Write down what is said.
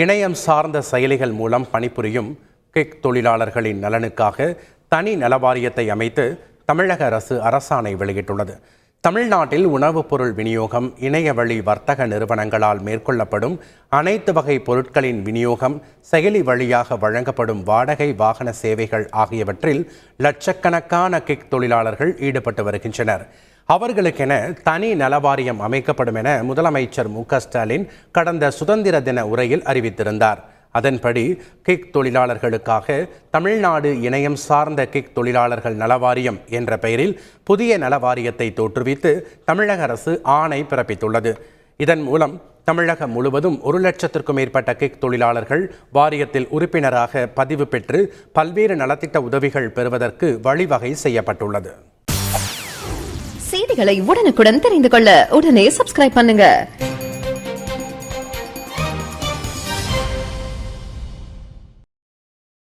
இணையம் சார்ந்த செயலிகள் மூலம் பணிபுரியும் கிக் தொழிலாளர்களின் நலனுக்காக தனி நலவாரியத்தை அமைத்து தமிழக அரசு அரசாணை வெளியிட்டுள்ளது. தமிழ்நாட்டில் உணவுப் பொருள் விநியோகம், இணைய வழி வர்த்தக நிறுவனங்களால் மேற்கொள்ளப்படும் அனைத்து வகை பொருட்களின் விநியோகம், செயலி வழியாக வழங்கப்படும் வாடகை வாகன சேவைகள் ஆகியவற்றில் லட்சக்கணக்கான கிக் தொழிலாளர்கள் ஈடுபட்டு வருகின்றனர். அவர்களுக்கென தனி நலவாரியம் அமைக்கப்படும் என முதலமைச்சர் மு.க.ஸ்டாலின் கடந்த சுதந்திர தின உரையில் அறிவித்திருந்தார். அதன்படி கிக் தொழிலாளர்களுக்காக தமிழ்நாடு இணையம் சார்ந்த கிக் தொழிலாளர்கள் நலவாரியம் என்ற பெயரில் புதிய நலவாரியத்தை தோற்றுவித்து தமிழக அரசு ஆணை பிறப்பித்துள்ளது. இதன் மூலம் தமிழகம் முழுவதும் 1 லட்சத்திற்கும் மேற்பட்ட கிக் தொழிலாளர்கள் வாரியத்தில் உறுப்பினராக பதிவு பெற்று பல்வேறு நலத்திட்ட உதவிகள் பெறுவதற்கு வழிவகை செய்யப்பட்டுள்ளது. செய்திகளை உடனுக்குடன் தெரிந்து கொள்ள உடனே சப்ஸ்கிரைப் பண்ணுங்க.